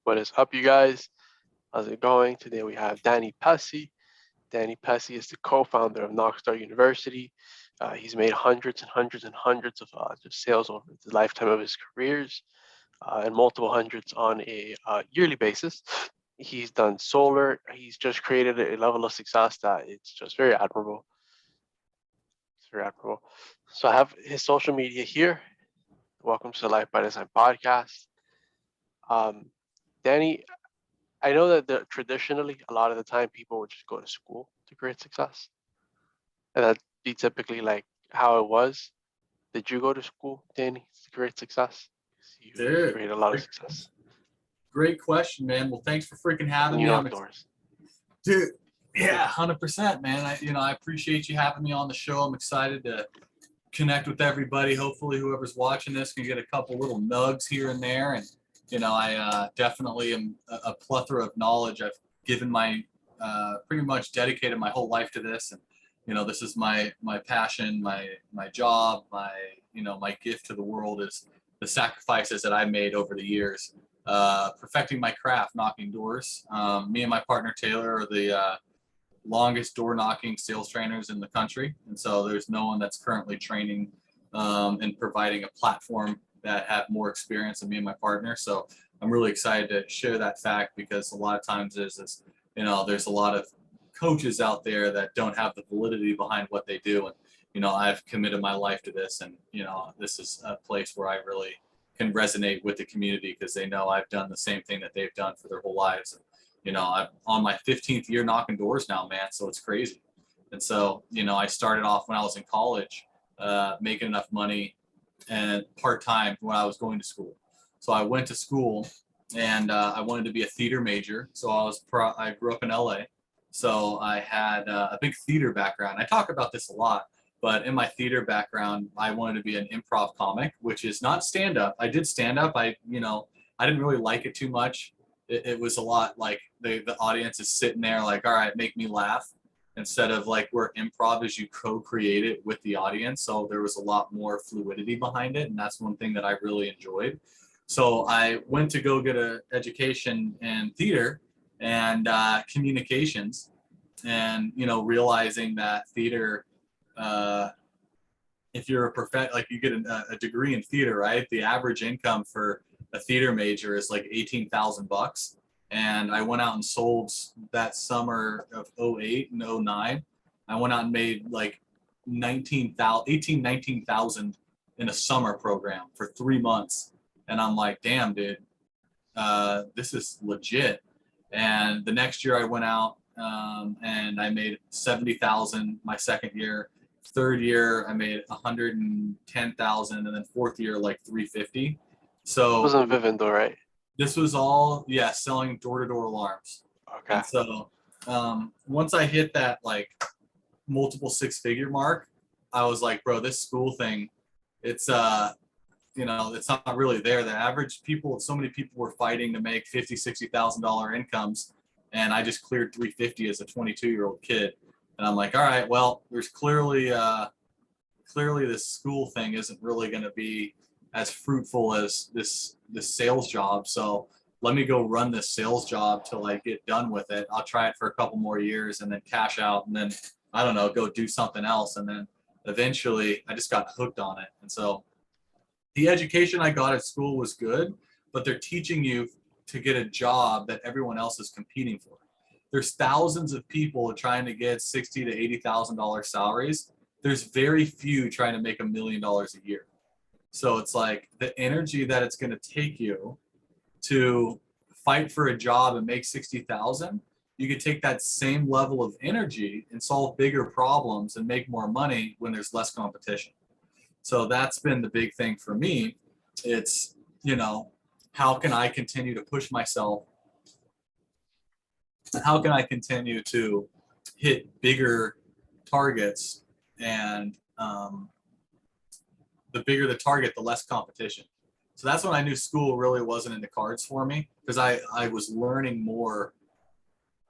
What is up, you guys? How's it going? Today we have Danny Pessy. Danny Pessy is the co-founder of KnockStar University. He's made hundreds and hundreds and hundreds of just sales over the lifetime of his careers, and multiple hundreds on a yearly basis. He's done solar. He's just created a level of success that it's just very admirable. It's very admirable. So I have his social media here. Welcome to the Life by Design podcast. Danny, I know that traditionally, a lot of the time, people would just go to school to create success, and that'd be typically like how it was. Did you go to school, Danny, to create success? You Dude, created a lot of success. Great question, man. Well, thanks for freaking having me on doors. Dude, yeah, 100%, man. I appreciate you having me on the show. I'm excited to connect with everybody. Hopefully, whoever's watching this can get a couple little nugs here and there. And I definitely am a plethora of knowledge. I've given pretty much dedicated my whole life to this, and this is my passion, my job, my gift to the world is the sacrifices that I made over the years, perfecting my craft, knocking doors. Me and my partner Taylor are the longest door knocking sales trainers in the country, and so there's no one that's currently training and providing a platform that have more experience than me and my partner. So I'm really excited to share that fact, because a lot of times there's a lot of coaches out there that don't have the validity behind what they do. And, I've committed my life to this, and, this is a place where I really can resonate with the community, because they know I've done the same thing that they've done for their whole lives. And, I'm on my 15th year knocking doors now, man. So it's crazy. And so, I started off when I was in college, making enough money and part-time when I was going to school. So I went to school, and I wanted to be a theater major. So I grew up in LA. So I had a big theater background. I talk about this a lot, but in my theater background, I wanted to be an improv comic, which is not stand-up. I did stand-up. I didn't really like it too much. It was a lot like the audience is sitting there like, all right, make me laugh, instead of like where improv is you co-create it with the audience. So there was a lot more fluidity behind it, and that's one thing that I really enjoyed. So I went to go get an education in theater and communications, and realizing that theater, if you're you get a degree in theater, right? The average income for a theater major is like $18,000. And I went out and sold that summer of 08 and 09. I went out and made like 19,000 in a summer program for 3 months. And I'm like, damn, dude, this is legit. And the next year I went out and I made 70,000 my second year. Third year I made 110,000, and then fourth year like 350. So it wasn't Vivendo, right? This was all, selling door-to-door alarms. Okay. And so once I hit that like multiple six-figure mark, I was like, bro, this school thing, it's it's not really there. The average people, so many people were fighting to make $50,000-$60,000 incomes, and I just cleared 350 as a 22-year-old kid. And I'm like, all right, well, there's clearly this school thing isn't really going to be as fruitful as this sales job. So let me go run this sales job till I get done with it. I'll try it for a couple more years and then cash out, and then, I don't know, go do something else. And then eventually I just got hooked on it. And so the education I got at school was good, but they're teaching you to get a job that everyone else is competing for. There's thousands of people trying to get $60,000 to $80,000 salaries. There's very few trying to make $1 million a year. So it's like the energy that it's going to take you to fight for a job and make 60,000, you could take that same level of energy and solve bigger problems and make more money when there's less competition. So that's been the big thing for me. It's, how can I continue to push myself? How can I continue to hit bigger targets? And the bigger the target, the less competition. So that's when I knew school really wasn't in the cards for me, because I was learning more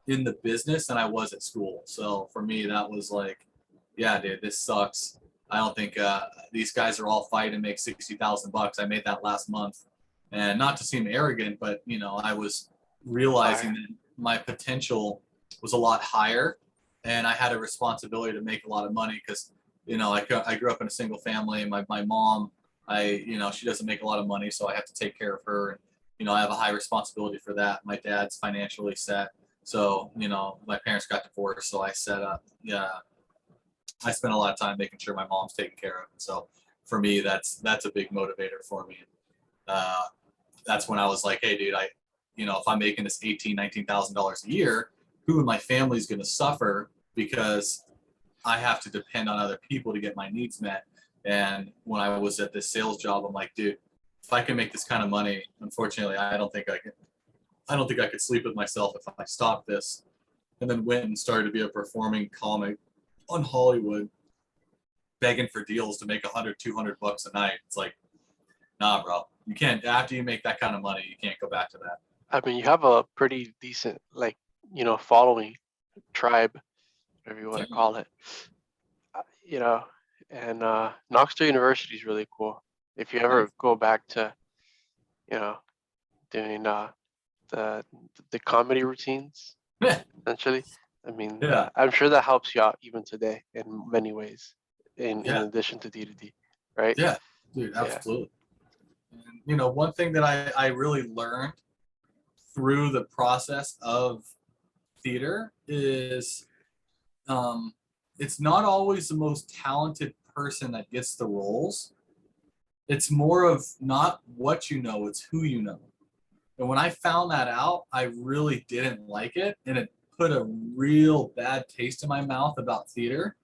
in the business than I was at school. So for me, that was like, yeah, dude, this sucks. I don't think these guys are all fighting to make $60,000. I made that last month. And not to seem arrogant, but you know, I was realizing that my potential was a lot higher, and I had a responsibility to make a lot of money because, you know, I grew up in a single family. My mom, you know, she doesn't make a lot of money, so I have to take care of her. And, you know, I have a high responsibility for that. My dad's financially set. So, you know, my parents got divorced, so I set up, I spent a lot of time making sure my mom's taken care of. And so for me, that's a big motivator for me. That's when I was like, hey, dude, you know, if I'm making this $18,000-$19,000 a year, who in my family is going to suffer because I have to depend on other people to get my needs met? And when I was at this sales job, I'm like, dude, if I can make this kind of money, unfortunately, I don't think I could sleep with myself if I stopped this. And then went and started to be a performing comic on Hollywood, begging for deals to make $100-$200 a night. It's like, nah, bro, you can't. After you make that kind of money, you can't go back to that. I mean, you have a pretty decent, like, you know, following, tribe, whatever you want to call it. You know, and KnockStar University is really cool. If you ever go back to, you know, doing the comedy routines, essentially. I mean, Yeah. I'm sure that helps you out even today in many ways, in addition to D2D, right? Yeah, dude, absolutely. And, you know, one thing that I really learned through the process of theater is it's not always the most talented person that gets the roles. It's more of not what you know, it's who you know. And when I found that out, I really didn't like it. And it put a real bad taste in my mouth about theater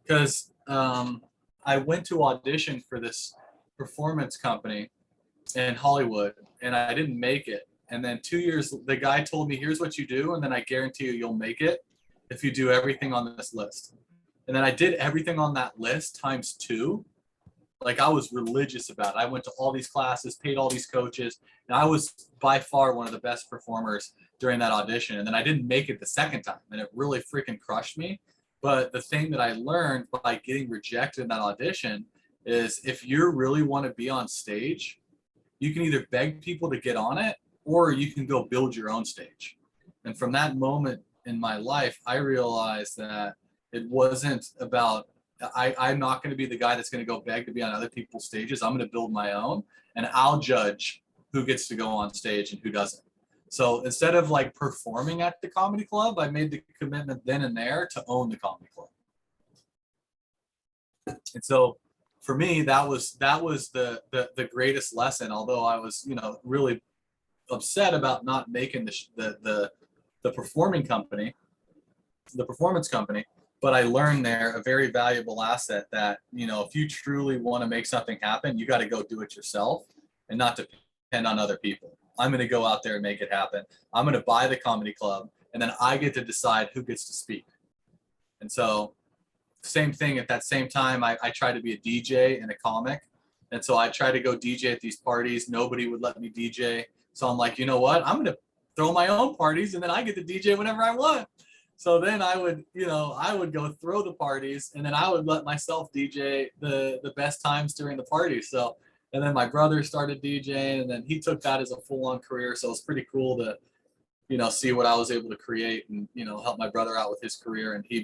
because I went to audition for this performance company in Hollywood and I didn't make it. And then 2 years, the guy told me, here's what you do. And then I guarantee you'll make it if you do everything on this list. And then I did everything on that list times 2. Like I was religious about it. I went to all these classes, paid all these coaches, and I was by far one of the best performers during that audition. And then I didn't make it the second time, and it really freaking crushed me. But the thing that I learned by getting rejected in that audition is if you really want to be on stage, you can either beg people to get on it or you can go build your own stage. And from that moment in my life, I realized that it wasn't about I'm not going to be the guy that's going to go beg to be on other people's stages. I'm going to build my own, and I'll judge who gets to go on stage and who doesn't. So instead of like performing at the comedy club, I made the commitment then and there to own the comedy club. And so for me, that was the greatest lesson. Although I was, you know, really upset about not making the performance company, but I learned there a very valuable asset that, you know, if you truly want to make something happen, you got to go do it yourself and not depend on other people. I'm going to go out there and make it happen. I'm going to buy the comedy club, and then I get to decide who gets to speak. And so same thing at that same time, I tried to be a DJ and a comic. And so I tried to go DJ at these parties. Nobody would let me DJ. So I'm like, you know what? I'm going to throw my own parties, and then I get to DJ whenever I want. So then I would, you know, I would go throw the parties, and then I would let myself DJ the best times during the party. So, and then my brother started DJing, and then he took that as a full-on career. So it's pretty cool to, you know, see what I was able to create and, you know, help my brother out with his career. And he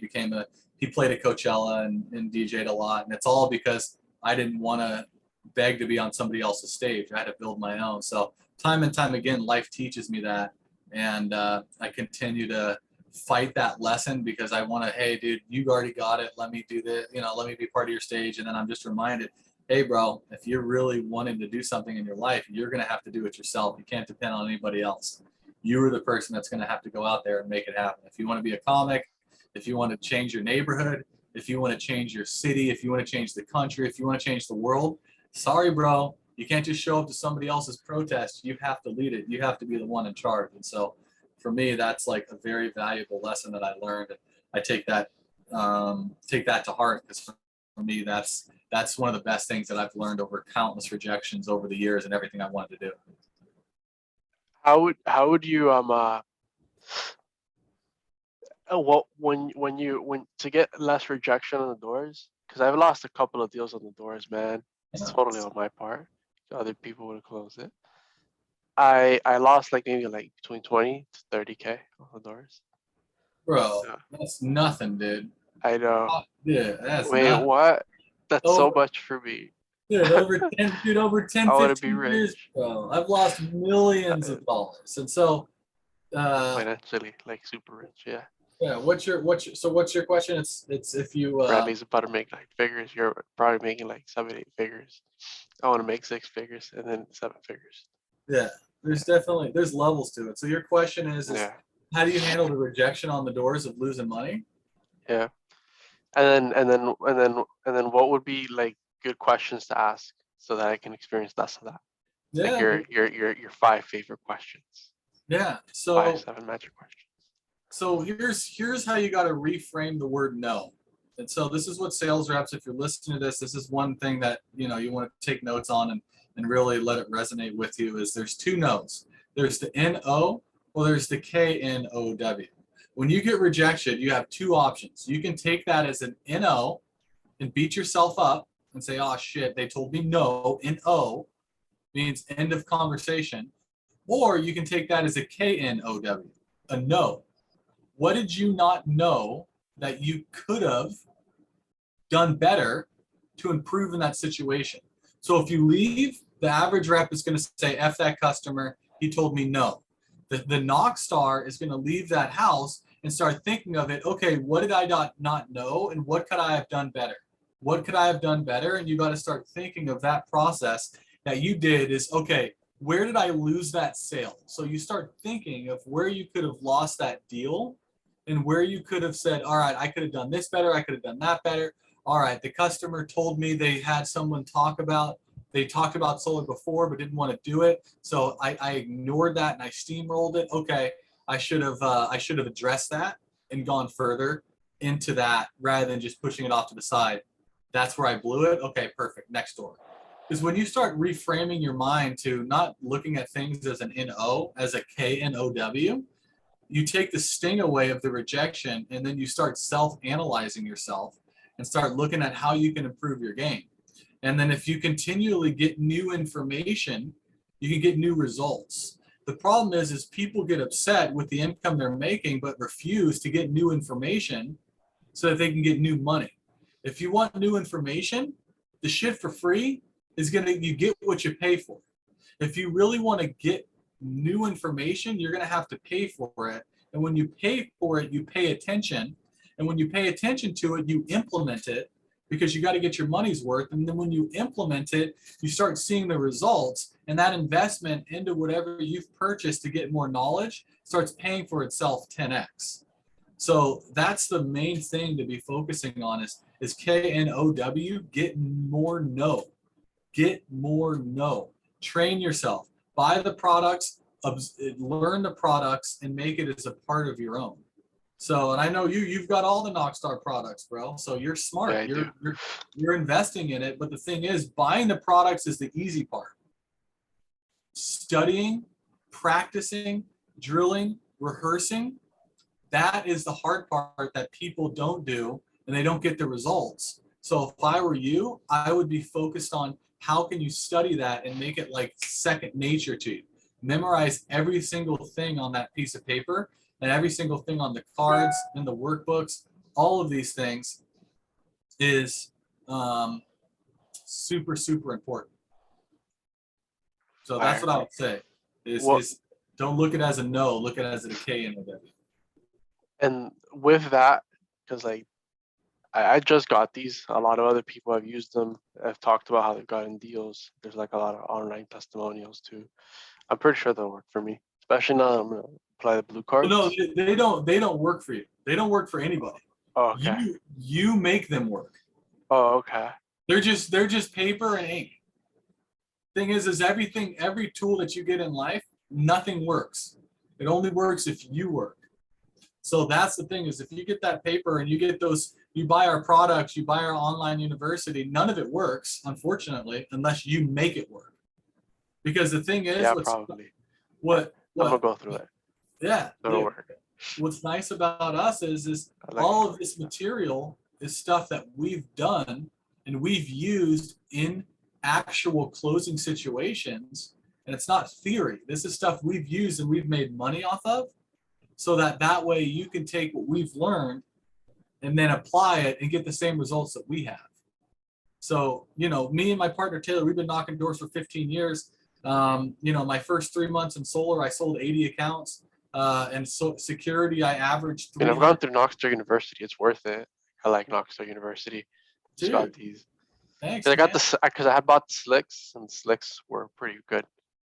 played at Coachella and DJ'd a lot. And it's all because I didn't want to beg to be on somebody else's stage. I had to build my own. So time and time again, life teaches me that. And I continue to fight that lesson because I want to, hey, dude, you already got it. Let me do this, you know, let me be part of your stage. And then I'm just reminded, hey, bro, if you're really wanting to do something in your life, you're going to have to do it yourself. You can't depend on anybody else. You're the person that's going to have to go out there and make it happen. If you want to be a comic, if you want to change your neighborhood, if you want to change your city, if you want to change the country, if you want to change the world, sorry, bro, you can't just show up to somebody else's protest. You have to lead it. You have to be the one in charge. And so for me, that's like a very valuable lesson that I learned. And I take that to heart because for me, that's one of the best things that I've learned over countless rejections over the years and everything I wanted to do. How would you well, when to get less rejection on the doors, because I've lost a couple of deals on the doors, man. It's totally on my part. Other people would have closed it. I lost like maybe like between 20 to 30K on the doors. Bro, Yeah, that's nothing, dude. I know. Yeah, that's Wait, nothing. what? That's so Over, much for me. dude, over 10, I want to be 15 years, rich bro. I've lost millions uh, of dollars. And so, financially, like super rich. Yeah. yeah, what's your question? It's if you, Bradley's about to make 9 figures. You're probably making like 7, 8 figures. I want to make 6 figures and then 7 figures. yeah, there's levels to it. So your question is Yeah. how do you handle the rejection on the doors of losing money? Yeah. And then what would be like good questions to ask so that I can experience less of that? Like Yeah, your 5 favorite questions. yeah. 5, 7 magic questions. So here's how you got to reframe the word no. And so this is what sales reps, if you're listening to this is one thing that you want to take notes on and really let it resonate with you is there's two no's. There's the N-O or there's the K-N-O-W. When you get rejection, you have two options. You can take that as an N-O and beat yourself up and say, oh shit, they told me no. N-O means end of conversation. Or you can take that as a K-N-O-W, a no. What did you not know that you could have done better to improve in that situation? So if you leave, the average rep is going to say, F that customer, he told me no. The KnockStar is going to leave that house and start thinking of it, okay, what did I not know and what could I have done better? What could I have done better? And you got to start thinking of that process that you did is, okay, where did I lose that sale? So you start thinking of where you could have lost that deal and where you could have said, all right, I could have done this better. I could have done that better. All right, the customer told me they had someone they talked about solar before, but didn't want to do it. So I ignored that and I steamrolled it. Okay, I should have addressed that and gone further into that rather than just pushing it off to the side. That's where I blew it. Okay, perfect. Next door. Because when you start reframing your mind to not looking at things as an N-O, as a K-N-O-W, you take the sting away of the rejection and then you start self-analyzing yourself and start looking at how you can improve your game. And then if you continually get new information, you can get new results. The problem is people get upset with the income they're making but refuse to get new information so that they can get new money. If you want new information, the shit for free is you get what you pay for. If you really want to get new information, you're going to have to pay for it. And when you pay for it, you pay attention. And when you pay attention to it, you implement it because you got to get your money's worth. And then when you implement it, you start seeing the results. And that investment into whatever you've purchased to get more knowledge starts paying for itself 10x. So that's the main thing to be focusing on is K-N-O-W, get more know. Get more know. Train yourself. Buy the products, learn the products, and make it as a part of your own. So, and I know you've got all the KnockStar products, bro. So you're smart. Yeah, You're investing in it. But the thing is, buying the products is the easy part. Studying, practicing, drilling, rehearsing, that is the hard part that people don't do and they don't get the results. So if I were you, I would be focused on how can you study that and make it like second nature to you. Memorize every single thing on that piece of paper and every single thing on the cards and the workbooks. All of these things is super, super important. So that's what I would say is don't look at it as a no, look at it as a K-N-O-W. And with that, because like I just got these, a lot of other people have used them. I've talked about how they've gotten deals. There's like a lot of online testimonials too. I'm pretty sure they'll work for me, especially now that I'm gonna apply the blue cards. No, they don't work for you. They don't work for anybody. Oh, okay. You make them work. Oh, okay. They're just paper and ink. Thing is every tool that you get in life, nothing works. It only works if you work. So that's the thing is if you get that paper and you get those, you buy our products, you buy our online university, none of it works, unfortunately, unless you make it work. Because the thing is, yeah, probably. What I'm gonna go through it. Yeah. It'll work. What's nice about us is like all of this material is stuff that we've done and we've used in actual closing situations. And it's not theory. This is stuff we've used and we've made money off of, so that way you can take what we've learned and then apply it and get the same results that we have. So, you know, me and my partner Taylor, we've been knocking doors for 15 years. You know, my first 3 months in solar, I sold 80 accounts. And so security, I averaged 300. And I've gone through KnockStar University. It's worth it. I like KnockStar University. It's got these. Thanks, Because I got man. the, because I had bought the slicks, and the slicks were pretty good.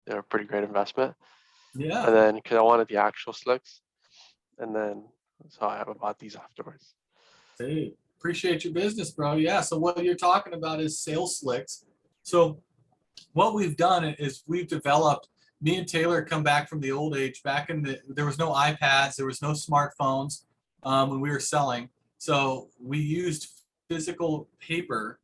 They were a pretty great investment. Yeah. And then because I wanted the actual slicks, and then so I haven't bought these afterwards. Dude, appreciate your business, bro. Yeah. So what you're talking about is sales slicks. So what we've done is we've developed. Me and Taylor come back from the old age. Back in there was no iPads, there was no smartphones when we were selling. So we used physical paper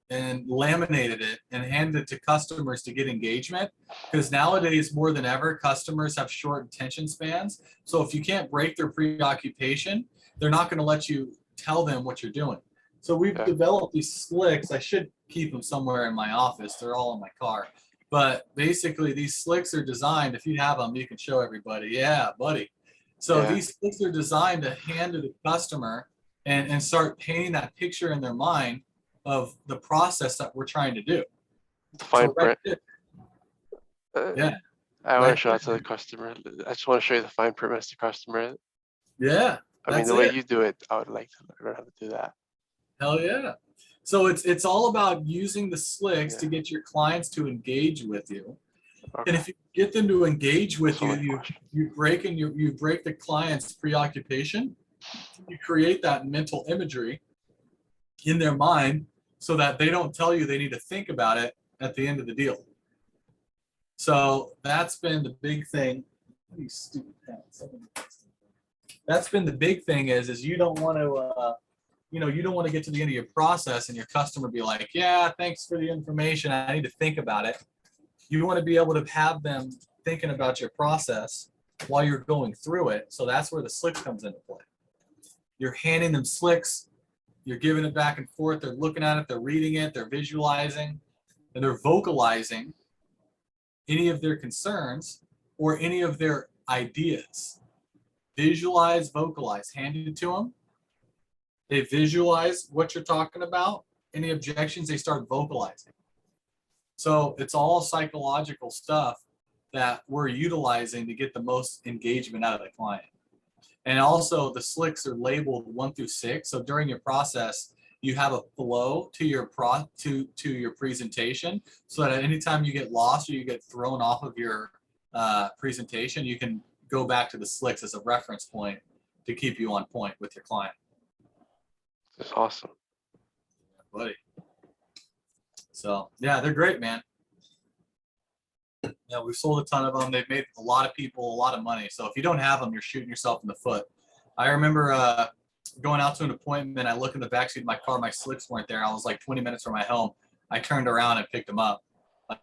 and laminated it and handed it to customers to get engagement. Because nowadays, more than ever, customers have short attention spans. So if you can't break their preoccupation, they're not going to let you tell them what you're doing. So we've developed these slicks. I should keep them somewhere in my office. They're all in my car. But basically, these slicks are designed, if you have them, you can show everybody. Yeah, buddy. So these slicks are designed to hand to the customer and start painting that picture in their mind of the process that we're trying to do. The fine print. Yeah. I want to show that to the customer. I just want to show you the fine print as the customer. Yeah. I mean, the way you do it, I would like to learn how to do that. Hell yeah. So it's all about using the slicks to get your clients to engage with you. And if you get them to engage with you, you break the client's preoccupation. You create that mental imagery in their mind so that they don't tell you they need to think about it at the end of the deal. So that's been the big thing. These stupid pants. That's been the big thing is you don't want to you don't want to get to the end of your process and your customer be like, yeah, thanks for the information, I need to think about it. You want to be able to have them thinking about your process while you're going through it. So that's where the slick comes into play. You're handing them slicks, you're giving it back and forth, they're looking at it, they're reading it, they're visualizing, and they're vocalizing any of their concerns or any of their ideas. Visualize, vocalize, hand it to them. They visualize what you're talking about. Any objections, they start vocalizing. So it's all psychological stuff that we're utilizing to get the most engagement out of the client. And also the slicks are labeled 1 through 6. So during your process, you have a flow to your to your presentation, so that anytime you get lost or you get thrown off of your presentation, you can go back to the slicks as a reference point to keep you on point with your client. That's awesome. Yeah, buddy. So yeah, they're great, man. Yeah, we've sold a ton of them. They've made a lot of people a lot of money. So if you don't have them, you're shooting yourself in the foot. I remember going out to an appointment. I look in the backseat of my car, my slicks weren't there. I was like 20 minutes from my home. I turned around and picked them up.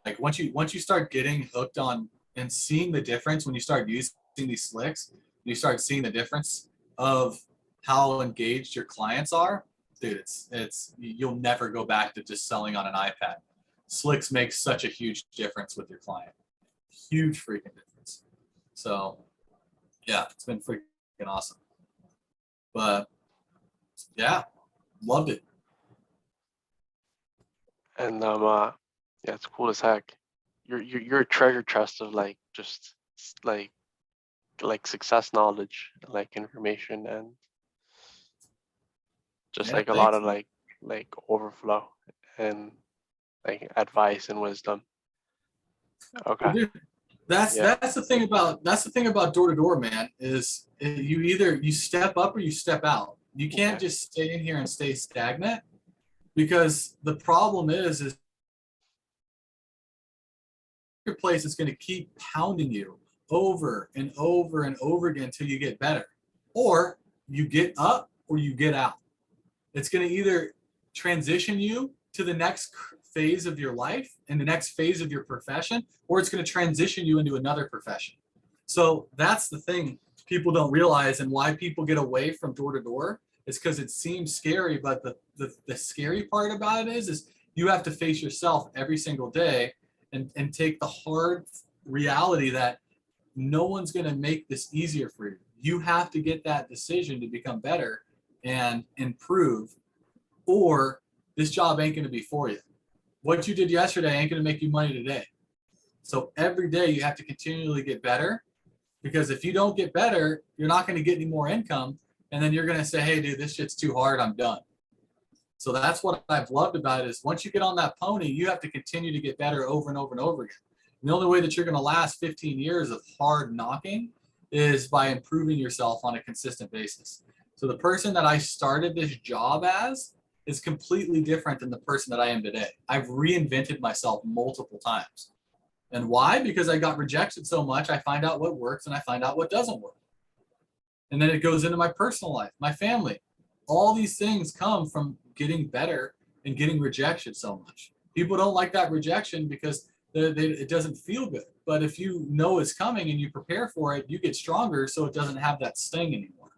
Like once you start getting hooked on and seeing the difference when you start using these slicks, you start seeing the difference of how engaged your clients are, dude, it's you'll never go back to just selling on an iPad. Slicks makes such a huge difference with your client. Huge freaking difference. So yeah, it's been freaking awesome. But yeah, loved it. And yeah, it's cool as heck. You're a treasure chest of like just like success knowledge, like information, and just like a lot of like overflow and like advice and wisdom. Okay. Dude, that's the thing about door to door, man, is you either you step up or you step out. You can't just stay in here and stay stagnant, because the problem is your place is going to keep pounding you over and over and over again until you get better, or you get up or you get out. It's going to either transition you to the next phase of your life and the next phase of your profession, or it's going to transition you into another profession. So that's the thing people don't realize, and why people get away from door to door is because it seems scary. But the scary part about it is you have to face yourself every single day and take the hard reality that no one's going to make this easier for you. You have to get that decision to become better and improve, or this job ain't going to be for you. What you did yesterday ain't going to make you money today. So every day you have to continually get better, because if you don't get better, you're not going to get any more income. And then you're going to say, hey, dude, this shit's too hard. I'm done. So that's what I've loved about it, is once you get on that pony, you have to continue to get better over and over and over again. And the only way that you're going to last 15 years of hard knocking is by improving yourself on a consistent basis. So the person that I started this job as is completely different than the person that I am today. I've reinvented myself multiple times. And why? Because I got rejected so much, I find out what works and I find out what doesn't work. And then it goes into my personal life, my family. All these things come from getting better and getting rejection so much. People don't like that rejection because it doesn't feel good. But if you know it's coming and you prepare for it, you get stronger, so it doesn't have that sting anymore.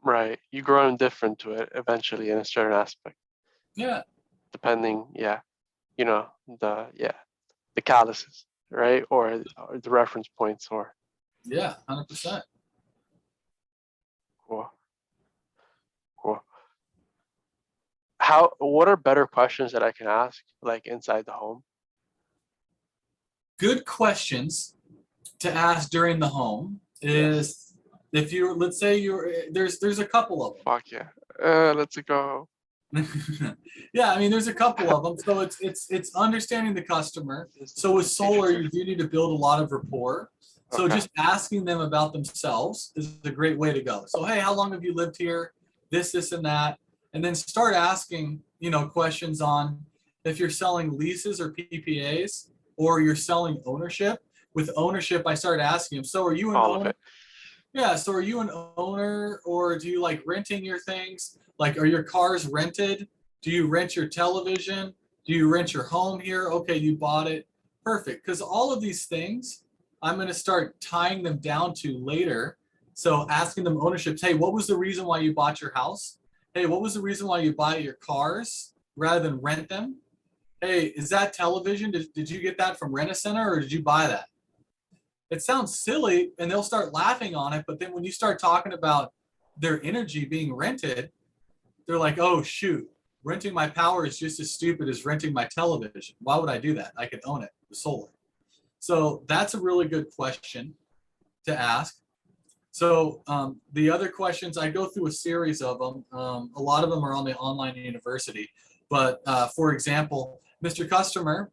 Right. You grow indifferent to it eventually in a certain aspect. Yeah. Depending, you know, the calluses, right? Or the reference points, or. Yeah, 100%. Cool. What are better questions that I can ask, like inside the home? Good questions to ask during the home is, if you're, let's say there's a couple of them. Fuck yeah. Let's go. Yeah, I mean, there's a couple of them. So it's understanding the customer. So with solar, you do need to build a lot of rapport. So just asking them about themselves is a great way to go. So, hey, how long have you lived here? This, and that. And then start asking, questions on if you're selling leases or PPAs, or you're selling ownership. With ownership, I started asking them, so are you an owner? Yeah, so are you an owner, or do you like renting your things? Like, are your cars rented? Do you rent your television? Do you rent your home here? Okay, you bought it. Perfect. Because all of these things, I'm going to start tying them down to later. So asking them ownerships, hey, what was the reason why you bought your house? Hey, what was the reason why you buy your cars rather than rent them? Hey, is that television? Did you get that from Rent-A-Center, or did you buy that? It sounds silly and they'll start laughing on it. But then when you start talking about their energy being rented, they're like, oh, shoot, renting my power is just as stupid as renting my television. Why would I do that? I could own it with solar. So that's a really good question to ask. So the other questions, I go through a series of them. A lot of them are on the online university. But for example, Mr. Customer,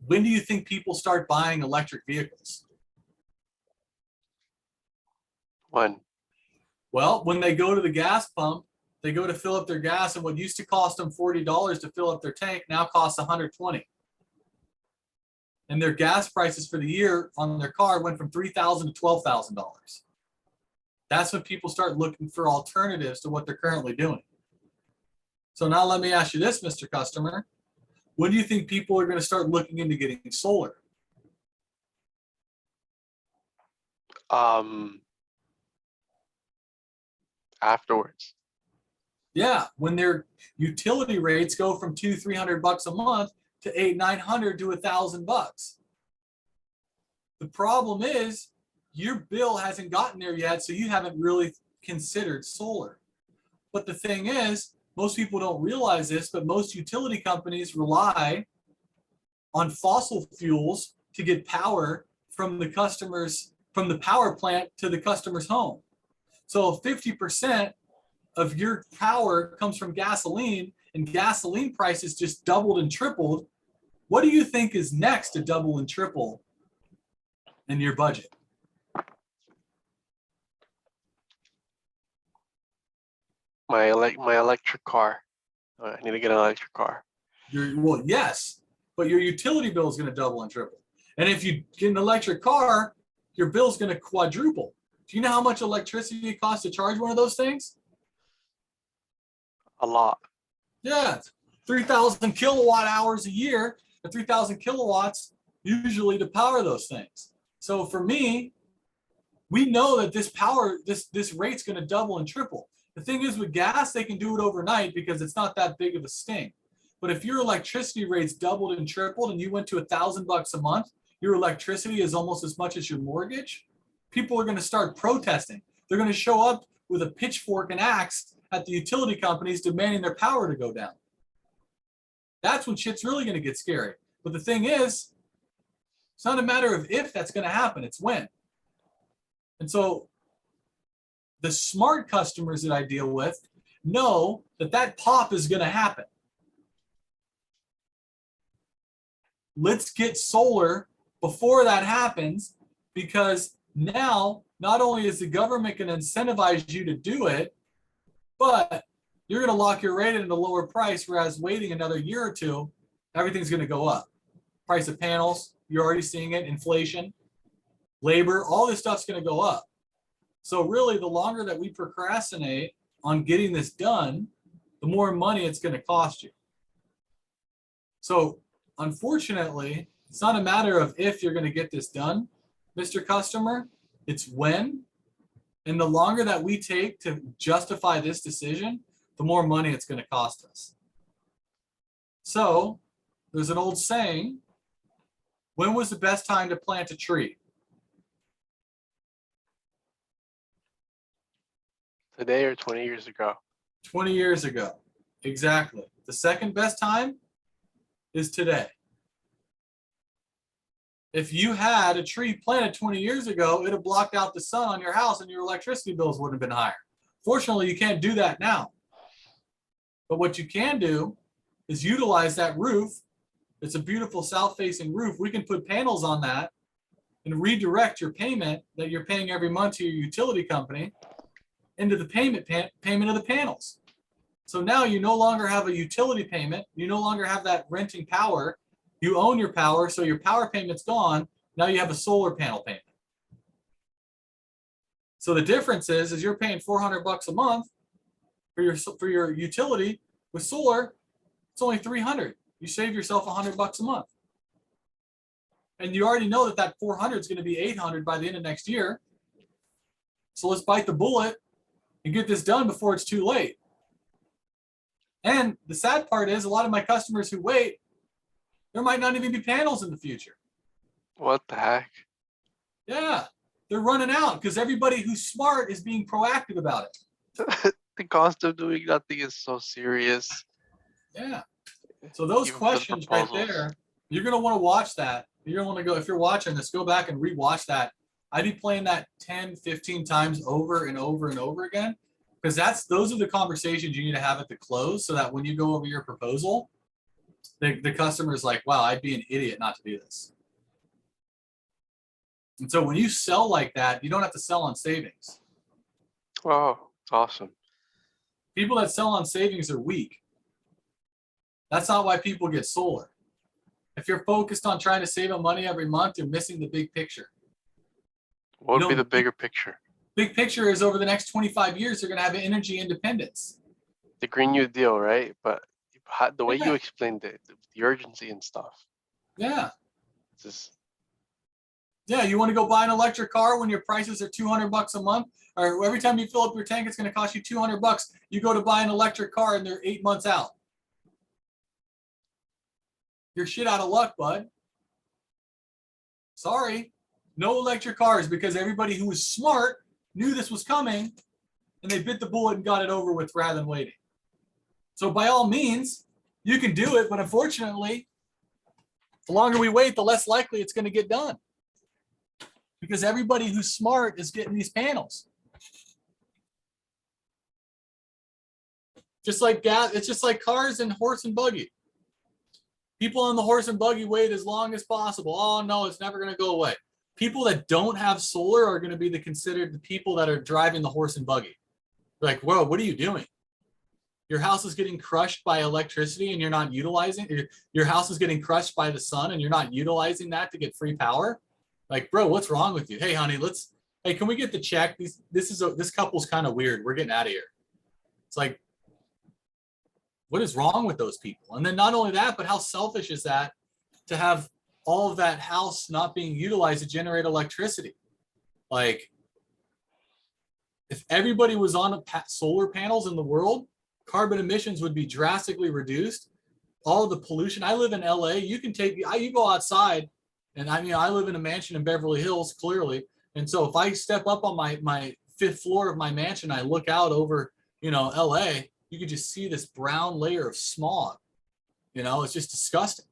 when do you think people start buying electric vehicles? When? Well, when they go to the gas pump, they go to fill up their gas, and what used to cost them $40 to fill up their tank now costs $120. And their gas prices for the year on their car went from $3,000 to $12,000. That's when people start looking for alternatives to what they're currently doing. So now let me ask you this, Mr. Customer. When do you think people are going to start looking into getting solar? Afterwards. Yeah, when their utility rates go from $200-300 a month to $800-900 to $1,000. The problem is your bill hasn't gotten there yet, so you haven't really considered solar. But the thing is, most people don't realize this, but most utility companies rely on fossil fuels to get power from the customers, from the power plant to the customer's home. So 50% of your power comes from gasoline, and gasoline prices just doubled and tripled. What do you think is next to double and triple in your budget? My electric car. I need to get an electric car. Well, yes, but your utility bill is going to double and triple. And if you get an electric car, your bill is going to quadruple. Do you know how much electricity it costs to charge one of those things? A lot. Yeah, 3,000 kilowatt hours a year, or 3,000 kilowatts usually to power those things. So for me, we know that this rate's going to double and triple. The thing is, with gas, they can do it overnight because it's not that big of a sting. But if your electricity rates doubled and tripled and you went to $1,000 a month, your electricity is almost as much as your mortgage, people are going to start protesting. They're going to show up with a pitchfork and axe at the utility companies demanding their power to go down. That's when shit's really going to get scary. But the thing is, it's not a matter of if that's going to happen, it's when. And so the smart customers that I deal with know that that pop is going to happen. Let's get solar before that happens, because now not only is the government going to incentivize you to do it, but you're going to lock your rate at a lower price, whereas waiting another year or two, everything's going to go up. Price of panels, you're already seeing it, inflation, labor, all this stuff's going to go up. So really, the longer that we procrastinate on getting this done, the more money it's going to cost you. So unfortunately, it's not a matter of if you're going to get this done, Mr. Customer, it's when. And the longer that we take to justify this decision, the more money it's going to cost us. So there's an old saying, when was the best time to plant a tree? Today or 20 years ago? 20 years ago. Exactly. The second best time is today. If you had a tree planted 20 years ago, it'd have blocked out the sun on your house and your electricity bills wouldn't have been higher. Fortunately, you can't do that now. But what you can do is utilize that roof. It's a beautiful south-facing roof. We can put panels on that and redirect your payment that you're paying every month to your utility company into the payment of the panels. So now you no longer have a utility payment. You no longer have that renting power. You own your power, so your power payment's gone. Now you have a solar panel payment. So the difference is you're paying $400 a month for your utility. With solar, it's only $300. You save yourself $100 a month. And you already know that that 400 is going to be 800 by the end of next year. So let's bite the bullet and get this done before it's too late. And the sad part is a lot of my customers who wait, there might not even be panels in the future. What the heck? Yeah, they're running out because everybody who's smart is being proactive about it. The cost of doing nothing is so serious. Yeah. So those Even for the questions right proposals. there, you're going to want to watch that. You're going to want to go, if you're watching this, go back and rewatch that. I'd be playing that 10, 15 times over and over and over again, because those are the conversations you need to have at the close, so that when you go over your proposal, the customer is like, wow, I'd be an idiot not to do this. And so when you sell like that, you don't have to sell on savings. Oh, it's awesome. People that sell on savings are weak. That's not why people get solar. If you're focused on trying to save them money every month, you're missing the big picture. What would be the bigger picture? Big picture is over the next 25 years, they're going to have energy independence. The Green New Deal, right? But the way Yeah. you explained it, the urgency and stuff. Yeah. It's just, Yeah, you want to go buy an electric car when your prices are $200 a month, or every time you fill up your tank, it's going to cost you $200. You go to buy an electric car and they're 8 months out. You're shit out of luck, bud. Sorry. No electric cars, because everybody who was smart knew this was coming and they bit the bullet and got it over with rather than waiting. So by all means, you can do it, but unfortunately, the longer we wait, the less likely it's going to get done. Because everybody who's smart is getting these panels. Just like gas, it's just like cars and horse and buggy. People on the horse and buggy wait as long as possible. Oh no, it's never going to go away. People that don't have solar are going to be considered the people that are driving the horse and buggy. They're like, whoa, what are you doing? Your house is getting crushed by electricity and you're not utilizing it. Your house is getting crushed by the sun and you're not utilizing that to get free power. Like, bro, what's wrong with you? Hey, honey, hey, can we get the check? This couple's kind of weird. We're getting out of here. It's like, what is wrong with those people? And then not only that, but how selfish is that to have all of that house not being utilized to generate electricity? Like, if everybody was on solar panels in the world, carbon emissions would be drastically reduced. All of the pollution. I live in LA. You go outside And I mean, I live in a mansion in Beverly Hills, clearly. And so if I step up on my fifth floor of my mansion, I look out over, LA, you could just see this brown layer of smog. It's just disgusting.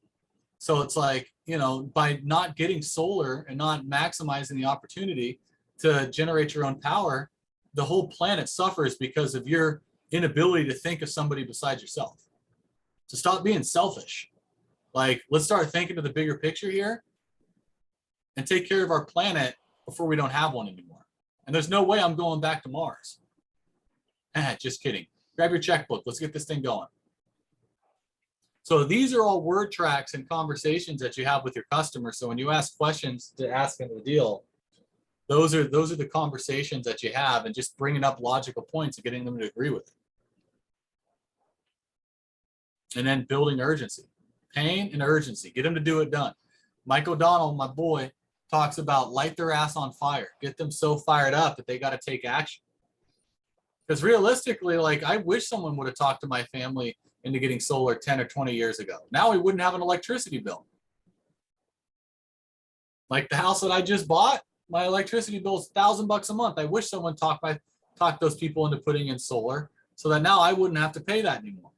So it's like, by not getting solar and not maximizing the opportunity to generate your own power, the whole planet suffers because of your inability to think of somebody besides yourself. So stop being selfish. Like, let's start thinking of the bigger picture here and take care of our planet before we don't have one anymore. And there's no way I'm going back to Mars. Just kidding. Grab your checkbook. Let's get this thing going. So these are all word tracks and conversations that you have with your customers. So when you ask questions to ask them the deal, those are the conversations that you have, and just bringing up logical points and getting them to agree with it. And then building urgency, pain and urgency. Get them to do it done. Mike O'Donnell, my boy, talks about light their ass on fire. Get them so fired up that they got to take action. Because realistically, like, I wish someone would have talked to my family into getting solar 10 or 20 years ago. Now we wouldn't have an electricity bill. Like the house that I just bought, my electricity bill is $1,000 a month. I wish someone talked those people into putting in solar so that now I wouldn't have to pay that anymore.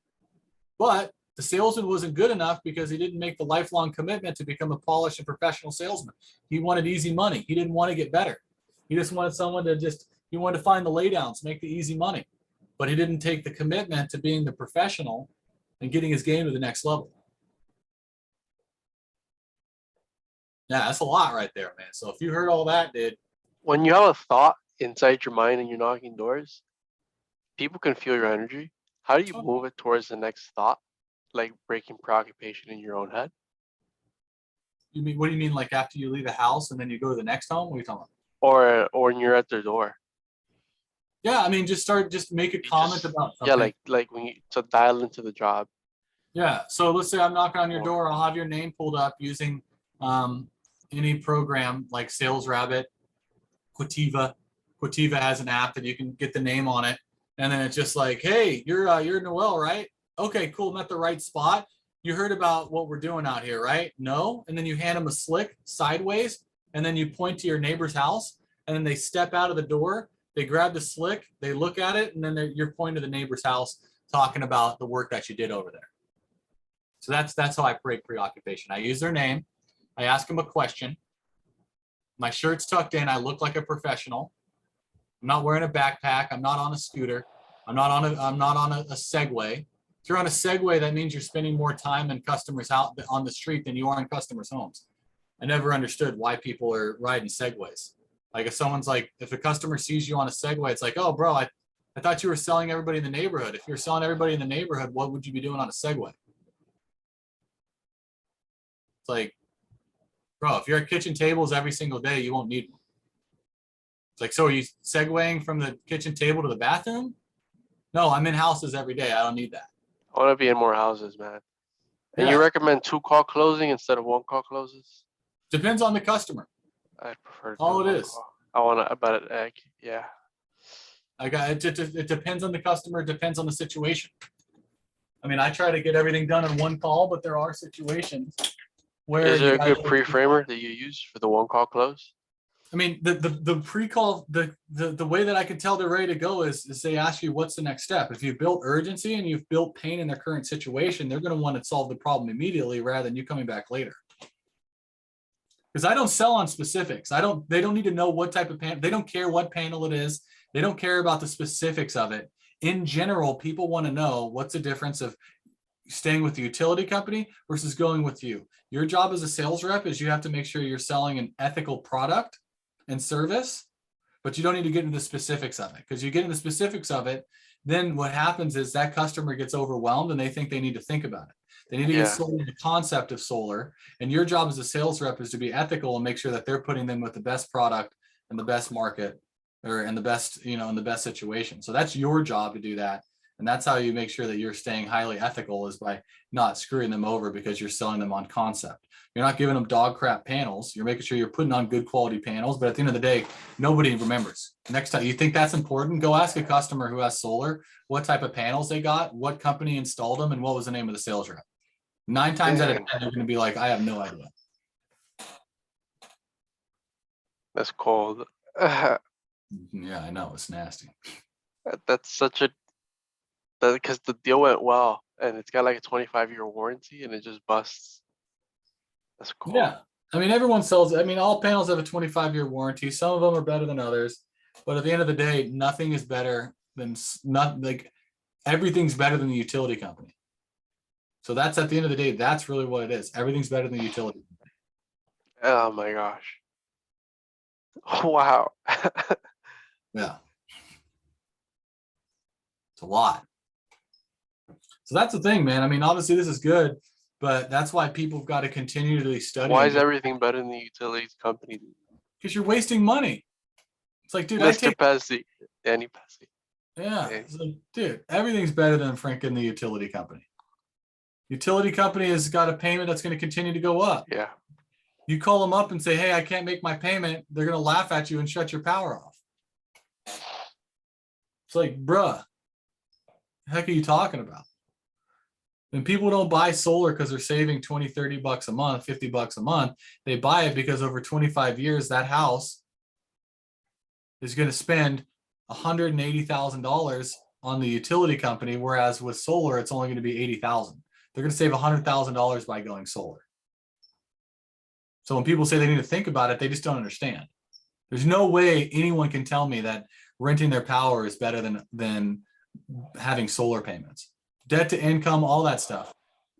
But the salesman wasn't good enough because he didn't make the lifelong commitment to become a polished and professional salesman. He wanted easy money. He didn't want to get better. He just wanted someone to he wanted to find the laydowns, make the easy money. But he didn't take the commitment to being the professional and getting his game to the next level. Yeah, that's a lot right there, man. So if you heard all that, dude. When you have a thought inside your mind and you're knocking doors, people can feel your energy. How do you move it towards the next thought? Like breaking preoccupation in your own head? What do you mean, like after you leave a house and then you go to the next home? What are you talking about? Or when you're at their door. Yeah, I mean, just make a comment about something. Yeah, like when you dial into the job. Yeah, so let's say I'm knocking on your door. I'll have your name pulled up using any program like Sales Rabbit, Quativa. Quativa has an app that you can get the name on it, and then it's just like, hey, you're Noel, right? Okay, cool. I'm at the right spot. You heard about what we're doing out here, right? No, and then you hand them a slick sideways, and then you point to your neighbor's house, and then they step out of the door. They grab the slick, they look at it, and then you're pointing to the neighbor's house, talking about the work that you did over there. So that's how I break preoccupation. I use their name. I ask them a question. My shirt's tucked in. I look like a professional. I'm not wearing a backpack. I'm not on a scooter. I'm not on a Segway. If you're on a Segway, that means you're spending more time in customers out on the street than you are in customers' homes. I never understood why people are riding Segways. Like if a customer sees you on a Segway, it's like, oh, bro, I thought you were selling everybody in the neighborhood. If you're selling everybody in the neighborhood, what would you be doing on a Segway? It's like, bro, if you're at kitchen tables every single day, you won't need one. It's like, so are you segueing from the kitchen table to the bathroom? No, I'm in houses every day. I don't need that. I want to be in more houses, man. And Yeah. you recommend 2-call closing instead of 1-call closes? Depends on the customer. I prefer all it is. Call. I want to about it. Yeah. It depends on the customer. It depends on the situation. I mean, I try to get everything done in one call, but there are situations where. Is there a good pre-framer that you use for the 1-call close? I mean, the pre-call, the way that I can tell they're ready to go is they ask you what's the next step. If you've built urgency and you've built pain in their current situation, they're going to want to solve the problem immediately rather than you coming back later. Because I don't sell on specifics. They don't need to know what type of panel. They don't care what panel it is. They don't care about the specifics of it. In general, people want to know what's the difference of staying with the utility company versus going with you. Your job as a sales rep is you have to make sure you're selling an ethical product and service, but you don't need to get into the specifics of it, because you get into the specifics of it, then what happens is that customer gets overwhelmed and they think they need to think about it. They need to get sold in the concept of solar, and your job as a sales rep is to be ethical and make sure that they're putting them with the best product and the best market, or in the best, in the best situation. So that's your job to do that. And that's how you make sure that you're staying highly ethical, is by not screwing them over because you're selling them on concept. You're not giving them dog crap panels. You're making sure you're putting on good quality panels. But at the end of the day, nobody remembers. Next time you think that's important, go ask a customer who has solar what type of panels they got, what company installed them, and what was the name of the sales rep. 9 times out of 10, they're going to be like, I have no idea. That's cold. Yeah, I know, it's nasty. That's such a, because the deal went well and it's got like a 25-year warranty and it just busts. That's cool. Yeah, I mean, everyone sells. I mean, all panels have a 25-year warranty. Some of them are better than others, but at the end of the day, nothing is better than not like everything's better than the utility company. So that's at the end of the day, that's really what it is. Everything's better than the utility. Oh my gosh. Wow. Yeah, it's a lot. So that's the thing, man. I mean, obviously this is good, but that's why people have got to continually study. Why is everything better than the utilities company? Because you're wasting money. It's like, dude, Mr. Pessy, Danny Pessy. yeah, Hey. it's like, dude, everything's better than freaking the utility company. Utility company has got a payment that's going to continue to go up. Yeah. You call them up and say, hey, I can't make my payment. They're going to laugh at you and shut your power off. It's like, bruh, the heck are you talking about? And people don't buy solar because they're saving 20, 30 bucks a month, 50 bucks a month. They buy it because over 25 years, that house is going to spend $180,000 on the utility company. Whereas with solar, it's only going to be 80,000. They're going to save $100,000 by going solar. So when people say they need to think about it, they just don't understand. There's no way anyone can tell me that renting their power is better than having solar payments. Debt to income, all that stuff.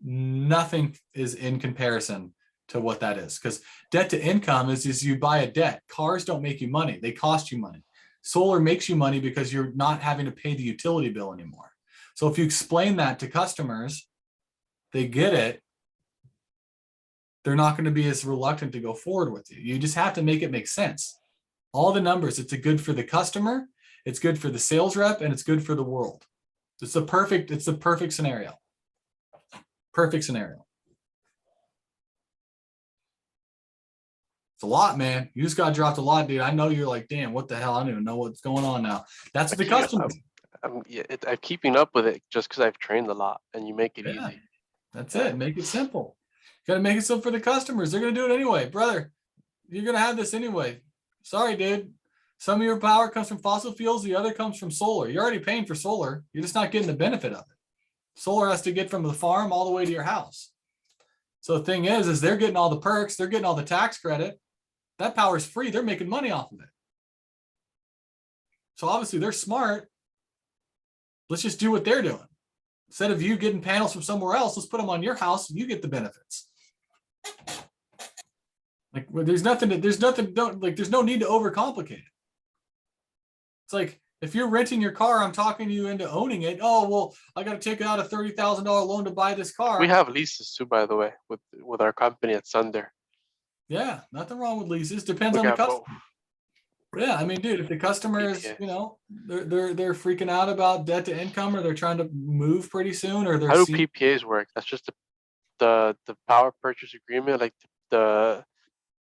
Nothing is in comparison to what that is. Because debt to income is you buy a debt. Cars don't make you money. They cost you money. Solar makes you money because you're not having to pay the utility bill anymore. So if you explain that to customers, they get it. They're not going to be as reluctant to go forward with you. You just have to make it make sense. All the numbers, it's good for the customer, it's good for the sales rep, and it's good for the world. It's the perfect scenario. Perfect scenario. It's a lot, man. You just got dropped a lot, dude. I know you're like, damn, what the hell? I don't even know what's going on now. That's the customer. I'm keeping up with it just because I've trained a lot, and you make it easy. That's it. Make it simple. You got to make it simple for the customers. They're going to do it anyway, brother. You're going to have this anyway. Sorry, dude. Some of your power comes from fossil fuels. The other comes from solar. You're already paying for solar. You're just not getting the benefit of it. Solar has to get from the farm all the way to your house. So the thing is they're getting all the perks. They're getting all the tax credit. That power is free. They're making money off of it. So obviously they're smart. Let's just do what they're doing. Instead of you getting panels from somewhere else, let's put them on your house and you get the benefits. Like there's no need to overcomplicate it. It's like if you're renting your car, I'm talking you into owning it. Oh, well, I got to take out a $30,000 loan to buy this car. We have leases too, by the way, with our company at Sunder. Yeah, nothing wrong with leases. Depends on the customer. Both. Yeah, I mean, dude, if the customer is, they're freaking out about debt to income, or they're trying to move pretty soon, or they're how do PPAs work? That's just the power purchase agreement, like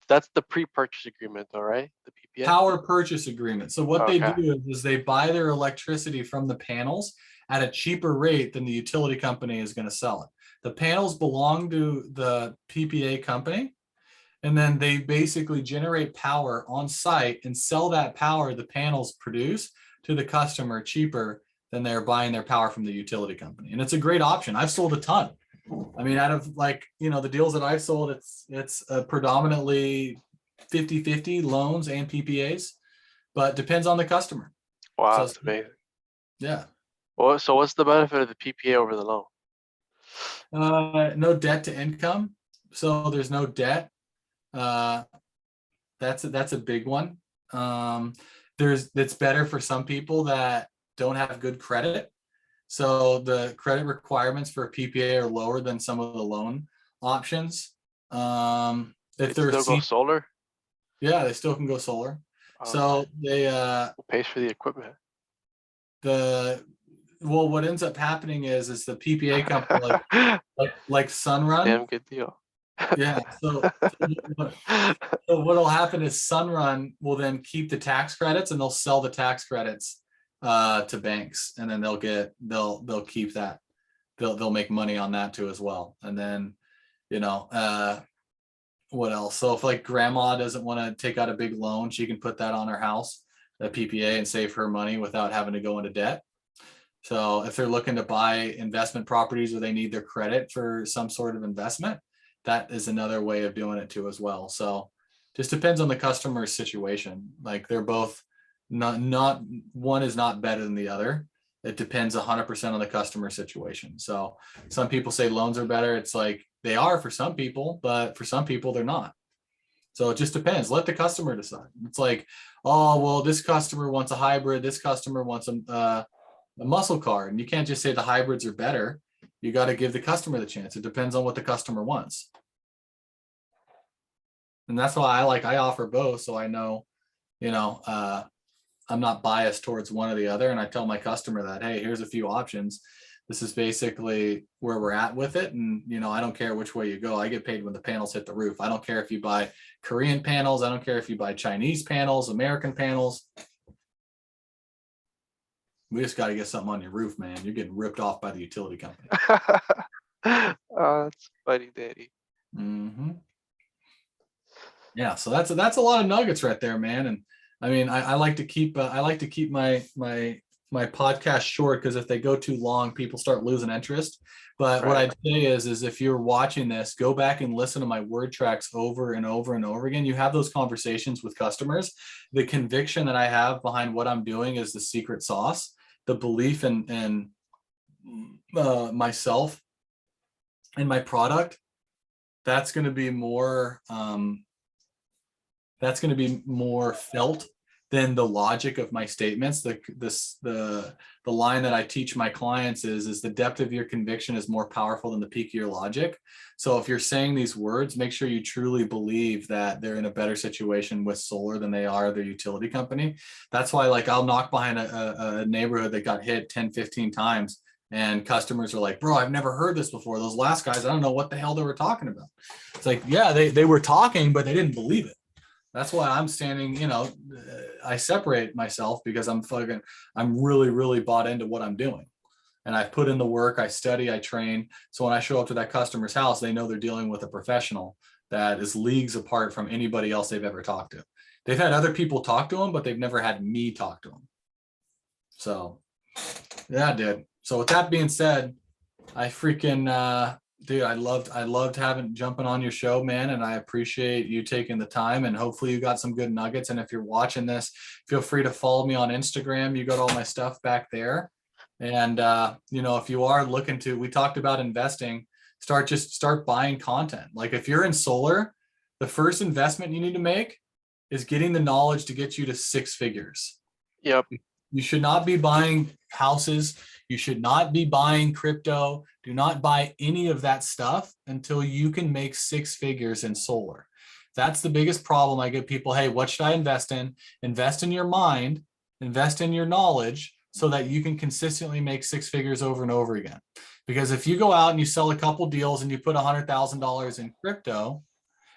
that's the pre-purchase agreement, though, right? The PPA. Power purchase agreement. So what they do is they buy their electricity from the panels at a cheaper rate than the utility company is going to sell it. The panels belong to the PPA company, and then they basically generate power on site and sell that power the panels produce to the customer cheaper than they're buying their power from the utility company. And it's a great option. I've sold a ton. I mean, out of the deals that I've sold, it's predominantly 50-50 loans and PPAs, but depends on the customer. Wow, so that's amazing. Yeah. Well, so what's the benefit of the PPA over the loan? No debt to income. So there's no debt. That's a big one. It's better for some people that don't have good credit. So the credit requirements for a PPA are lower than some of the loan options. If they're still go solar? Yeah, they still can go solar. So they who pays for the equipment? What ends up happening is the PPA company like Sunrun. Damn good deal. Yeah. So what'll happen is Sunrun will then keep the tax credits and they'll sell the tax credits to banks, and then they'll keep that. They'll make money on that too as well. And then what else? So if like grandma doesn't want to take out a big loan, she can put that on her house, a PPA, and save her money without having to go into debt. So if they're looking to buy investment properties or they need their credit for some sort of investment, that is another way of doing it too as well. So just depends on the customer's situation. Like they're both not one is not better than the other. It depends 100% on the customer situation. So some people say loans are better. It's like they are for some people, but for some people they're not. So it just depends. Let the customer decide. It's like, oh, well, this customer wants a hybrid. This customer wants a muscle car. And you can't just say the hybrids are better. You got to give the customer the chance. It depends on what the customer wants. And that's why I offer both. So I know, I'm not biased towards one or the other. And I tell my customer that, hey, here's a few options. This is basically where we're at with it. And, I don't care which way you go. I get paid when the panels hit the roof. I don't care if you buy Korean panels. I don't care if you buy Chinese panels, American panels. We just got to get something on your roof, man. You're getting ripped off by the utility company. Oh, that's funny, Danny. Mm-hmm. Yeah, so that's a lot of nuggets right there, man. And I mean, I like to keep my podcast short, because if they go too long, people start losing interest. But what I'd say is if you're watching this, go back and listen to my word tracks over and over and over again. You have those conversations with customers. The conviction that I have behind what I'm doing is the secret sauce. The belief in myself and my product. That's going to be more. That's going to be more felt than the logic of my statements. The line that I teach my clients is the depth of your conviction is more powerful than the peak of your logic. So if you're saying these words, make sure you truly believe that they're in a better situation with solar than they are their utility company. That's why, like, I'll knock behind a neighborhood that got hit 10, 15 times. And customers are like, bro, I've never heard this before. Those last guys, I don't know what the hell they were talking about. It's like, yeah, they were talking, but they didn't believe it. That's why I'm standing, I separate myself because I'm really, really bought into what I'm doing. And I've put in the work, I study, I train. So when I show up to that customer's house, they know they're dealing with a professional that is leagues apart from anybody else they've ever talked to. They've had other people talk to them, but they've never had me talk to them. So yeah, dude. So with that being said, I freaking, dude, I loved jumping on your show, man. And I appreciate you taking the time, and hopefully you got some good nuggets. And if you're watching this, feel free to follow me on Instagram. You got all my stuff back there. And, if you are looking to, we talked about investing, start buying content. Like if you're in solar, the first investment you need to make is getting the knowledge to get you to 6 figures. Yep. You should not be buying houses. You should not be buying crypto. Do not buy any of that stuff until you can make 6 figures in solar. That's the biggest problem. I get people, hey, what should I invest in? Invest in your mind, invest in your knowledge, so that you can consistently make 6 figures over and over again. Because if you go out and you sell a couple deals and you put $100,000 in crypto,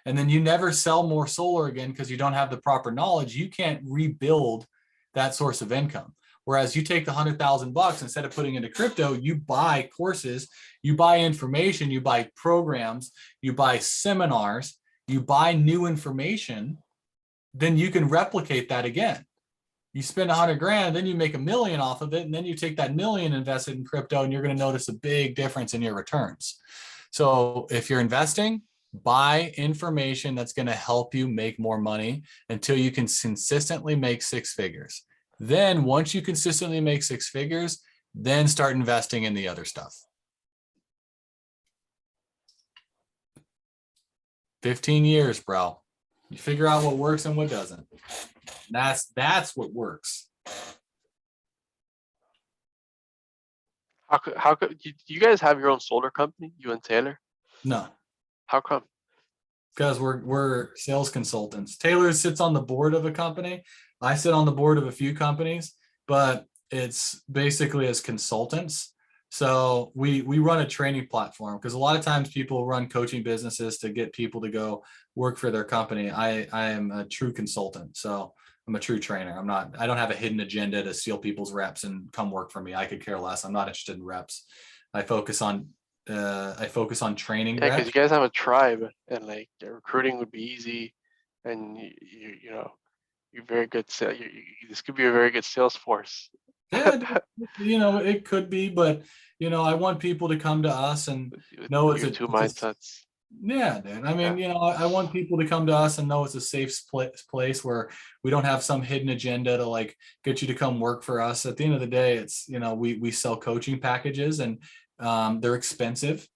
and then you never sell more solar again because you don't have the proper knowledge, you can't rebuild that source of income. Whereas you take the $100,000, instead of putting into crypto, you buy courses, you buy information, you buy programs, you buy seminars, you buy new information, then you can replicate that again. You spend $100,000, then you make $1 million off of it, and then you take that $1 million, invest it in crypto, and you're going to notice a big difference in your returns. So if you're investing, buy information that's going to help you make more money until you can consistently make 6 figures. Then once you consistently make 6 figures, then start investing in the other stuff. 15 years, bro. You figure out what works and what doesn't. That's what works. How could you guys have your own solar company, you and Taylor? No. How come? Because we're sales consultants. Taylor sits on the board of a company. I sit on the board of a few companies, but it's basically as consultants. So we run a training platform, because a lot of times people run coaching businesses to get people to go work for their company. I am a true consultant. So I'm a true trainer. I don't have a hidden agenda to steal people's reps and come work for me. I could care less. I'm not interested in reps. I focus on I focus on training Yeah, because reps. you guys have a tribe, and like the recruiting would be easy, and you know you're very good. This could be a very good sales force. Yeah, you know, it could be, but you know, I want people to come to us and know With your two it's a mindsets. yeah, dude. I mean, Yeah. you know, I want people to come to us and know it's a safe place where we don't have some hidden agenda to like get you to come work for us. At the end of the day, it's, you know, we sell coaching packages and they're expensive,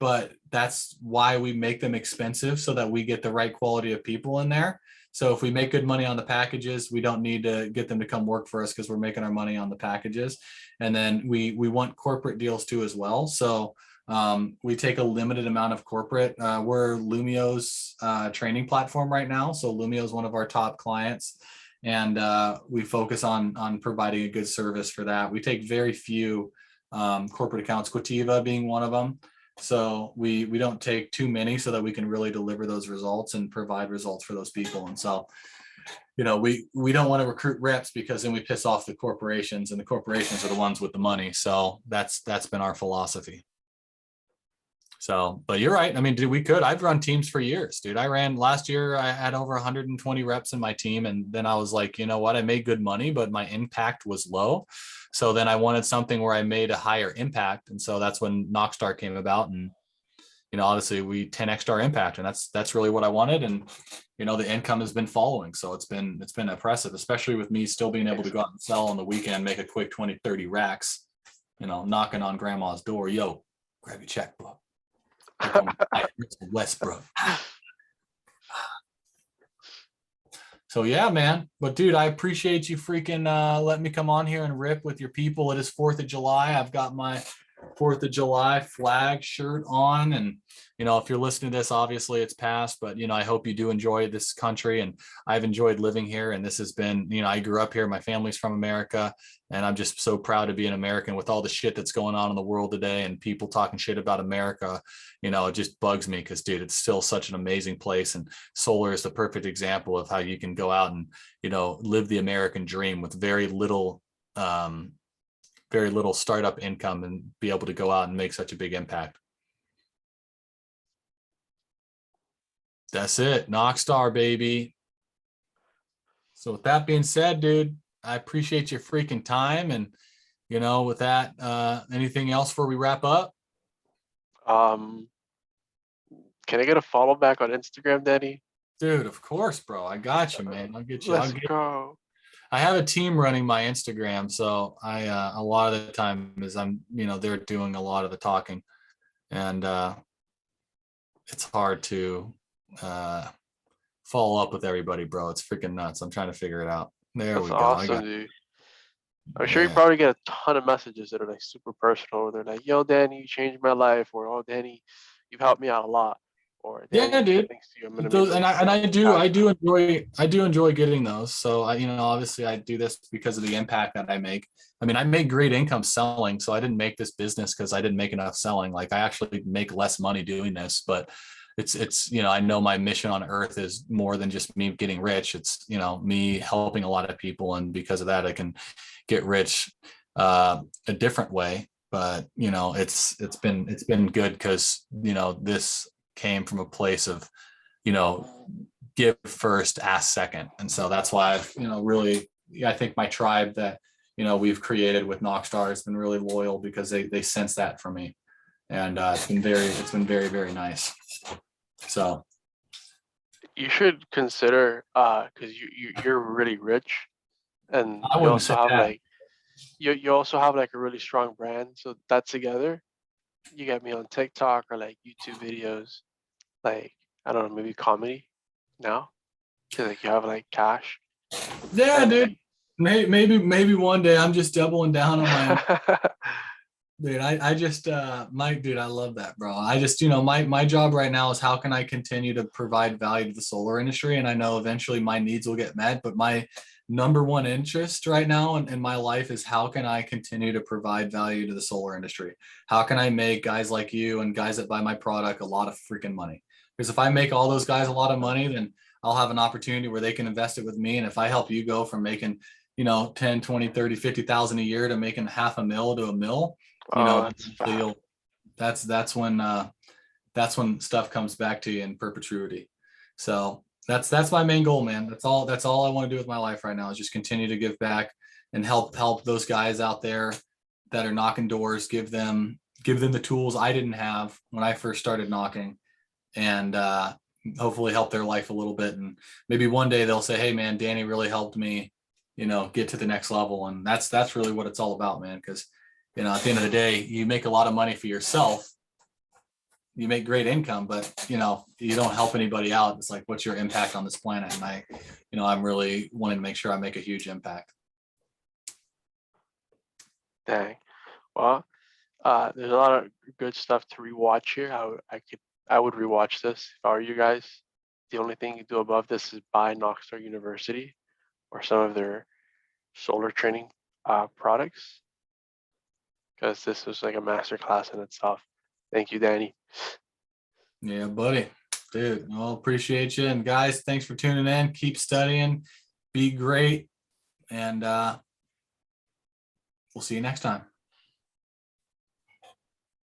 but that's why we make them expensive so that we get the right quality of people in there. So if we make good money on the packages, we don't need to get them to come work for us because we're making our money on the packages. And then we want corporate deals too as well. So we take a limited amount of corporate. We're Lumio's training platform right now. So Lumio is one of our top clients, and we focus on providing a good service for that. We take very few corporate accounts, Quativa being one of them. So we don't take too many so that we can really deliver those results and provide results for those people. And so, you know, we don't want to recruit reps because then we piss off the corporations, and the corporations are the ones with the money. So that's been our philosophy. So, but you're right. I mean, dude, I've run teams for years, dude. I ran last year, I had over 120 reps in my team. And then I was like, you know what? I made good money, but my impact was low. So then I wanted something where I made a higher impact. And so that's when KnockStar came about. And, you know, obviously we 10x our impact, and that's really what I wanted. And, you know, the income has been following. So it's been impressive, especially with me still being able to go out and sell on the weekend, make a quick 20, 30 racks, you know, knocking on grandma's door. Yo, grab your checkbook. Westbrook. So yeah, man. But dude, I appreciate you freaking letting me come on here and rip with your people. It is 4th of July. I've got my 4th of July flag shirt on. And, you know, if you're listening to this, obviously it's past, but, you know, I hope you do enjoy this country. And I've enjoyed living here. And this has been, you know, I grew up here. My family's from America. And I'm just so proud to be an American with all the shit that's going on in the world today and people talking shit about America. You know, it just bugs me because, dude, it's still such an amazing place. And solar is the perfect example of how you can go out and, you know, live the American dream with very little startup income and be able to go out and make such a big impact. That's it. KnockStar, baby. So with that being said, dude, I appreciate your freaking time. And, you know, with that, anything else before we wrap up? Can I get a follow back on Instagram, Danny? Dude, of course, bro. I got you, man. I'll get you. Let's go. I have a team running my Instagram, so I a lot of the time is I'm, you know, they're doing a lot of the talking, and it's hard to follow up with everybody, bro. It's freaking nuts. I'm trying to figure it out. There That's we go. I awesome, got dude. I'm sure you yeah. probably get a ton of messages that are like super personal. They're like, "Yo, Danny, you changed my life," or "Oh, Danny, you've helped me out a lot," or Yeah, "Danny, dude. thanks to you, I'm gonna make Those like and I do cash now." I do enjoy getting those. So I, you know, obviously I do this because of the impact that I make. I mean, I make great income selling, so I didn't make this business because I didn't make enough selling. Like I actually make less money doing this, but it's you know, I know my mission on earth is more than just me getting rich. It's, you know, me helping a lot of people, and because of that I can get rich a different way. But, you know, it's been good because, you know, this came from a place of, you know, give first, ask second. And so that's why I've, you know, really, I think my tribe that, you know, we've created with KnockStar has been really loyal because they sense that from me. And it's been very, very nice. So You should consider, because you're really rich, and I you wouldn't also say have that. like you also have like a really strong brand. So that together, you get me on TikTok or like YouTube videos, like I don't know, maybe comedy now, because like you have like cash Yeah, and dude. Maybe one day. I'm just doubling down on my dude. I just my dude, I love that, bro. I just, you know, my job right now is how can I continue to provide value to the solar industry? And I know eventually my needs will get met, but my number one interest right now in my life is how can I continue to provide value to the solar industry? How can I make guys like you and guys that buy my product a lot of freaking money? Because if I make all those guys a lot of money, then I'll have an opportunity where they can invest it with me. And if I help you go from making, you know, 10, 20, 30, 50,000 a year to making half a mil to a mil, you oh, know, that's so fab. that's when stuff comes back to you in perpetuity. So that's my main goal, man. That's all I want to do with my life right now, is just continue to give back and help those guys out there that are knocking doors, give them the tools I didn't have when I first started knocking, and hopefully help their life a little bit. And maybe one day they'll say, hey man, Danny really helped me, get to the next level. And that's really what it's all about, man. Because at the end of the day, you make a lot of money for yourself, you make great income, but you don't help anybody out. It's like, what's your impact on this planet? And I'm really wanting to make sure I make a huge impact. Dang. Well, there's a lot of good stuff to rewatch here. I would rewatch this if I were you guys. The only thing you do above this is buy KnockStar University or some of their solar training products, because this was like a master class in itself. Thank you, Danny. Yeah, buddy. Dude, well, appreciate you. And guys, thanks for tuning in. Keep studying. Be great. And we'll see you next time.